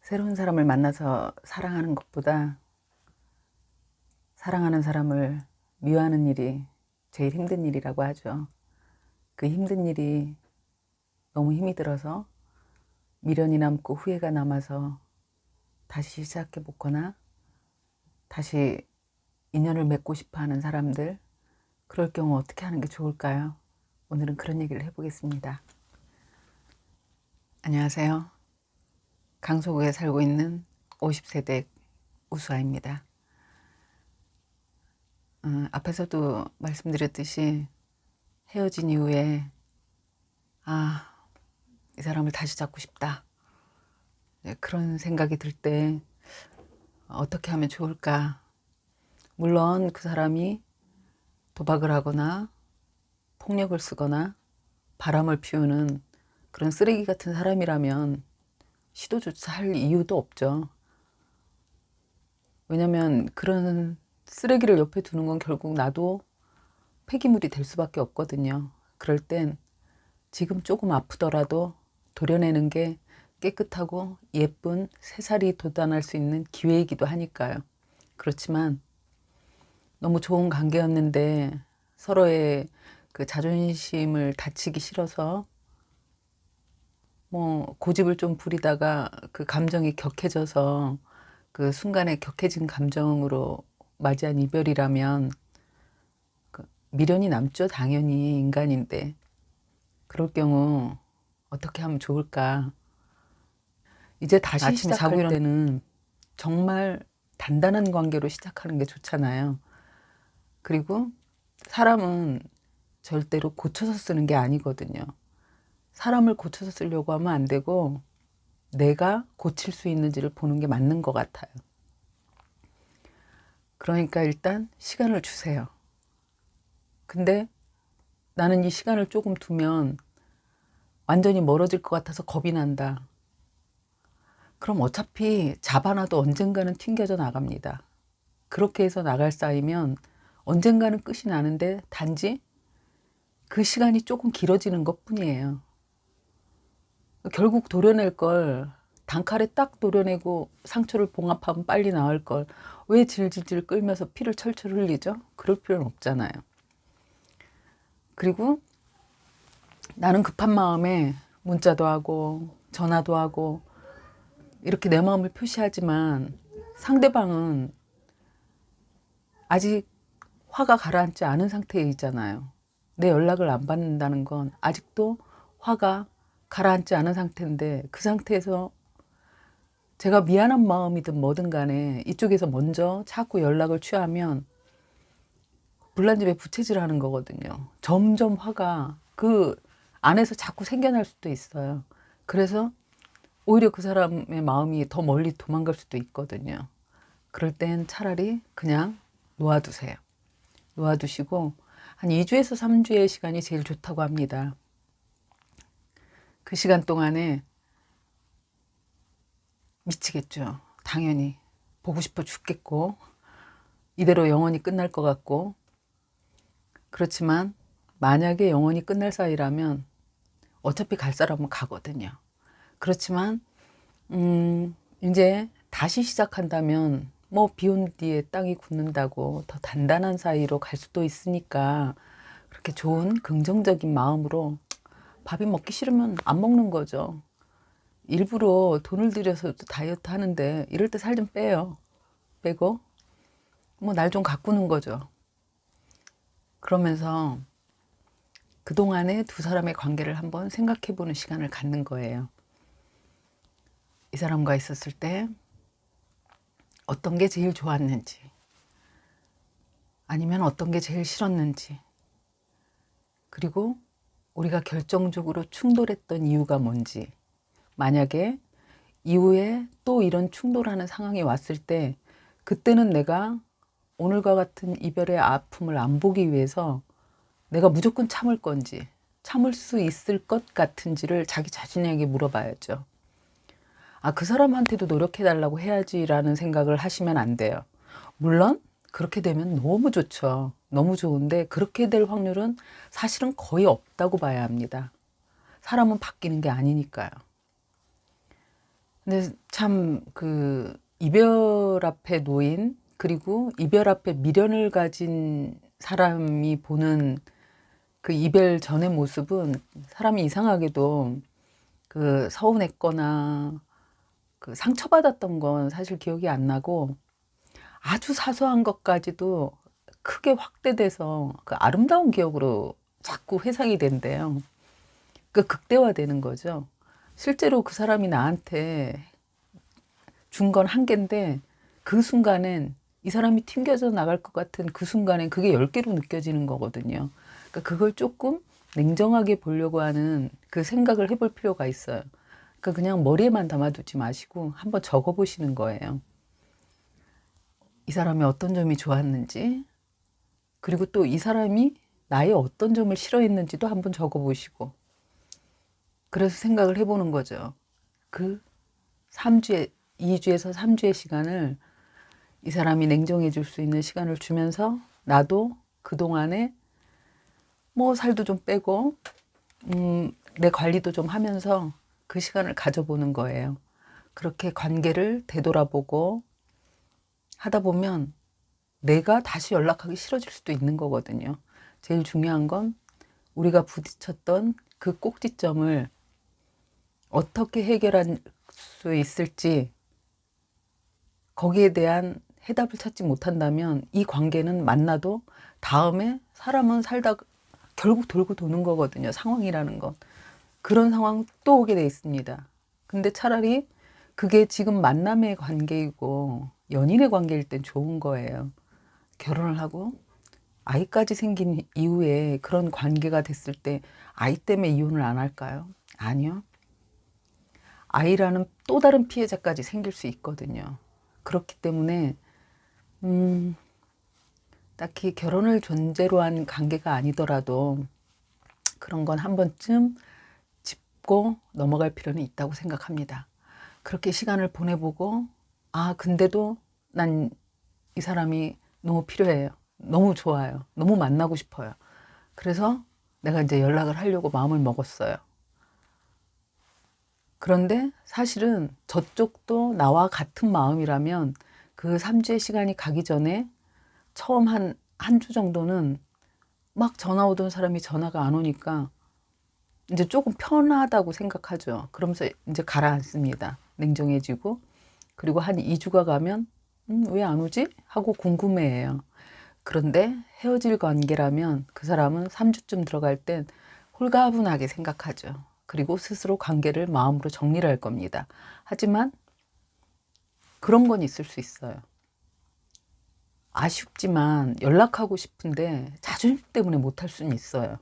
새로운 사람을 만나서 사랑하는 것보다 사랑하는 사람을 미워하는 일이 제일 힘든 일이라고 하죠. 그 힘든 일이 너무 힘이 들어서 미련이 남고 후회가 남아서 다시 시작해 보거나 다시 인연을 맺고 싶어 하는 사람들, 그럴 경우 어떻게 하는 게 좋을까요? 오늘은 그런 얘기를 해보겠습니다. 안녕하세요. 강서구에 살고 있는 50세대 우수아입니다. 앞에서도 말씀드렸듯이 헤어진 이후에 이 사람을 다시 잡고 싶다. 그런 생각이 들 때 어떻게 하면 좋을까? 물론 그 사람이 도박을 하거나 폭력을 쓰거나 바람을 피우는 그런 쓰레기 같은 사람이라면 시도조차 할 이유도 없죠. 왜냐면 그런 쓰레기를 옆에 두는 건 결국 나도 폐기물이 될 수밖에 없거든요. 그럴 땐 지금 조금 아프더라도 도려내는 게 깨끗하고 예쁜 새살이 돋아날 수 있는 기회이기도 하니까요. 그렇지만 너무 좋은 관계였는데 서로의 그 자존심을 다치기 싫어서 고집을 좀 부리다가 그 감정이 격해져서 그 순간에 격해진 감정으로 맞이한 이별이라면 미련이 남죠. 당연히 인간인데. 그럴 경우 어떻게 하면 좋을까? 이제 다시 아침에 자고 일어날 때는 정말 단단한 관계로 시작하는 게 좋잖아요. 그리고 사람은 절대로 고쳐서 쓰는 게 아니거든요. 사람을 고쳐서 쓰려고 하면 안 되고 내가 고칠 수 있는지를 보는 게 맞는 것 같아요. 그러니까 일단 시간을 주세요. 근데 나는 이 시간을 조금 두면 완전히 멀어질 것 같아서 겁이 난다. 그럼 어차피 잡아놔도 언젠가는 튕겨져 나갑니다. 그렇게 해서 나갈 사이면 언젠가는 끝이 나는데 단지 그 시간이 조금 길어지는 것 뿐이에요. 결국 도려낼 걸 단칼에 딱 도려내고 상처를 봉합하면 빨리 나을 걸 왜 질질질 끌면서 피를 철철 흘리죠? 그럴 필요는 없잖아요. 그리고 나는 급한 마음에 문자도 하고 전화도 하고 이렇게 내 마음을 표시하지만 상대방은 아직 화가 가라앉지 않은 상태에 있잖아요. 내 연락을 안 받는다는 건 아직도 화가 가라앉지 않은 상태인데 그 상태에서 제가 미안한 마음이든 뭐든 간에 이쪽에서 먼저 자꾸 연락을 취하면 불난집에 부채질하는 거거든요. 점점 화가 그 안에서 자꾸 생겨날 수도 있어요. 그래서 오히려 그 사람의 마음이 더 멀리 도망갈 수도 있거든요. 그럴 땐 차라리 그냥 놓아두세요. 놓아두시고 한 2주에서 3주의 시간이 제일 좋다고 합니다. 그 시간 동안에 미치겠죠. 당연히 보고 싶어 죽겠고 이대로 영원히 끝날 것 같고, 그렇지만 만약에 영원히 끝날 사이라면 어차피 갈 사람은 가거든요. 그렇지만 이제 다시 시작한다면 비 온 뒤에 땅이 굳는다고 더 단단한 사이로 갈 수도 있으니까 그렇게 좋은 긍정적인 마음으로 밥이 먹기 싫으면 안 먹는 거죠. 일부러 돈을 들여서도 다이어트 하는데 이럴 때 살 좀 빼요. 빼고 날 좀 가꾸는 거죠. 그러면서 그동안의 두 사람의 관계를 한번 생각해 보는 시간을 갖는 거예요. 이 사람과 있었을 때 어떤 게 제일 좋았는지, 아니면 어떤 게 제일 싫었는지, 그리고 우리가 결정적으로 충돌했던 이유가 뭔지, 만약에 이후에 또 이런 충돌하는 상황이 왔을 때 그때는 내가 오늘과 같은 이별의 아픔을 안 보기 위해서 내가 무조건 참을 건지, 참을 수 있을 것 같은지를 자기 자신에게 물어봐야죠. 그 사람한테도 노력해달라고 해야지라는 생각을 하시면 안 돼요. 물론 그렇게 되면 너무 좋죠. 너무 좋은데 그렇게 될 확률은 사실은 거의 없다고 봐야 합니다. 사람은 바뀌는 게 아니니까요. 근데 참 그 이별 앞에 놓인, 그리고 이별 앞에 미련을 가진 사람이 보는 그 이별 전의 모습은, 사람이 이상하게도 그 서운했거나 그 상처받았던 건 사실 기억이 안 나고, 아주 사소한 것까지도 크게 확대돼서 그 아름다운 기억으로 자꾸 회상이 된대요. 그 극대화되는 거죠. 실제로 그 사람이 나한테 준 건 한 개인데, 그 순간엔 이 사람이 튕겨져 나갈 것 같은 그 순간엔 그게 10개로 느껴지는 거거든요. 그러니까 그걸 조금 냉정하게 보려고 하는 그 생각을 해볼 필요가 있어요. 그러니까 그냥 머리에만 담아두지 마시고 한번 적어보시는 거예요. 이 사람이 어떤 점이 좋았는지, 그리고 또 이 사람이 나의 어떤 점을 싫어했는지도 한번 적어보시고, 그래서 생각을 해보는 거죠. 그 3주에, 2주에서 3주의 시간을 이 사람이 냉정해 줄 수 있는 시간을 주면서, 나도 그동안에 뭐 살도 좀 빼고 내 관리도 좀 하면서 그 시간을 가져보는 거예요. 그렇게 관계를 되돌아보고 하다 보면 내가 다시 연락하기 싫어질 수도 있는 거거든요. 제일 중요한 건 우리가 부딪혔던 그 꼭지점을 어떻게 해결할 수 있을지, 거기에 대한 해답을 찾지 못한다면 이 관계는 만나도 다음에, 사람은 살다 결국 돌고 도는 거거든요. 상황이라는 건. 그런 상황 또 오게 돼 있습니다. 근데 차라리 그게 지금 만남의 관계이고 연인의 관계일 땐 좋은 거예요. 결혼을 하고 아이까지 생긴 이후에 그런 관계가 됐을 때 아이 때문에 이혼을 안 할까요? 아니요. 아이라는 또 다른 피해자까지 생길 수 있거든요. 그렇기 때문에 딱히 결혼을 전제로 한 관계가 아니더라도 그런 건 한 번쯤 짚고 넘어갈 필요는 있다고 생각합니다. 그렇게 시간을 보내보고, 아, 근데도 난 이 사람이 너무 필요해요. 너무 좋아요. 너무 만나고 싶어요. 그래서 내가 이제 연락을 하려고 마음을 먹었어요. 그런데 사실은 저쪽도 나와 같은 마음이라면 그 3주의 시간이 가기 전에 처음 한 주 정도는 막 전화 오던 사람이 전화가 안 오니까 이제 조금 편하다고 생각하죠. 그러면서 이제 가라앉습니다. 냉정해지고. 그리고 한 2주가 가면 왜 안 오지? 하고 궁금해해요. 그런데 헤어질 관계라면 그 사람은 3주쯤 들어갈 땐 홀가분하게 생각하죠. 그리고 스스로 관계를 마음으로 정리를 할 겁니다. 하지만 그런 건 있을 수 있어요. 아쉽지만 연락하고 싶은데 자존심 때문에 못할 수는 있어요.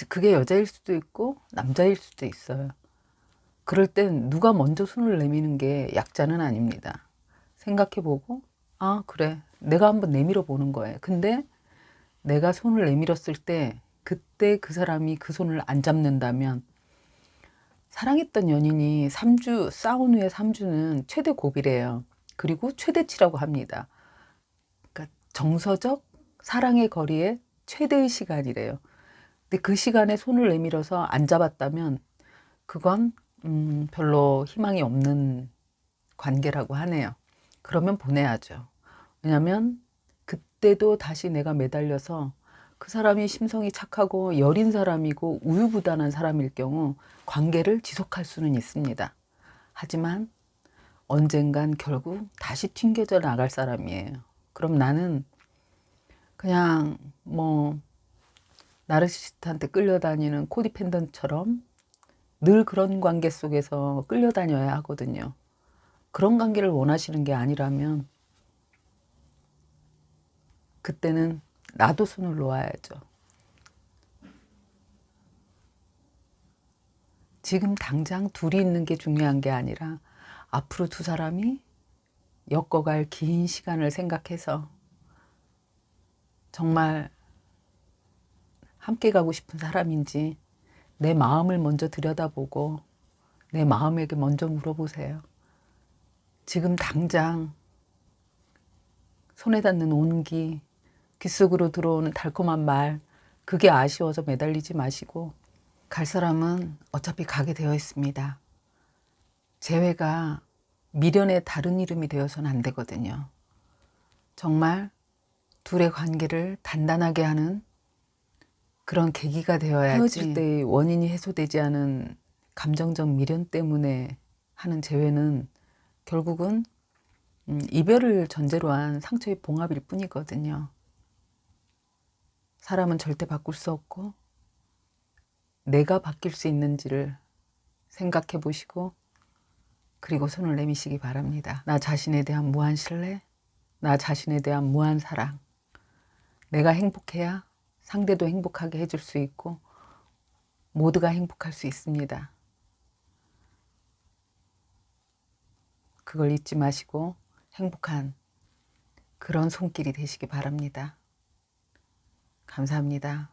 그게 여자일 수도 있고 남자일 수도 있어요. 그럴 땐 누가 먼저 손을 내미는 게 약자는 아닙니다. 생각해보고, 아, 그래. 내가 한번 내밀어 보는 거예요. 근데 내가 손을 내밀었을 때, 그때 그 사람이 그 손을 안 잡는다면, 사랑했던 연인이 3주, 싸운 후에 3주는 최대 고비래요. 그리고 최대치라고 합니다. 그러니까 정서적 사랑의 거리의 최대의 시간이래요. 근데 그 시간에 손을 내밀어서 안 잡았다면, 그건 별로 희망이 없는 관계라고 하네요. 그러면 보내야죠. 왜냐면 그때도 다시 내가 매달려서, 그 사람이 심성이 착하고 여린 사람이고 우유부단한 사람일 경우 관계를 지속할 수는 있습니다. 하지만 언젠간 결국 다시 튕겨져 나갈 사람이에요. 그럼 나는 그냥 뭐 나르시시스트한테 끌려다니는 코디펜던트처럼 늘 그런 관계 속에서 끌려다녀야 하거든요. 그런 관계를 원하시는 게 아니라면 그때는 나도 손을 놓아야죠. 지금 당장 둘이 있는 게 중요한 게 아니라 앞으로 두 사람이 엮어갈 긴 시간을 생각해서 정말 함께 가고 싶은 사람인지 내 마음을 먼저 들여다보고 내 마음에게 먼저 물어보세요. 지금 당장 손에 닿는 온기, 귓속으로 들어오는 달콤한 말, 그게 아쉬워서 매달리지 마시고, 갈 사람은 어차피 가게 되어 있습니다. 재회가 미련의 다른 이름이 되어서는 안 되거든요. 정말 둘의 관계를 단단하게 하는 그런 계기가 되어야지. 헤어질 때의 원인이 해소되지 않은 감정적 미련 때문에 하는 재회는 결국은 이별을 전제로 한 상처의 봉합일 뿐이거든요. 사람은 절대 바꿀 수 없고 내가 바뀔 수 있는지를 생각해 보시고 그리고 손을 내미시기 바랍니다. 나 자신에 대한 무한 신뢰, 나 자신에 대한 무한 사랑. 내가 행복해야 상대도 행복하게 해줄 수 있고 모두가 행복할 수 있습니다. 그걸 잊지 마시고 행복한 그런 손길이 되시기 바랍니다. 감사합니다.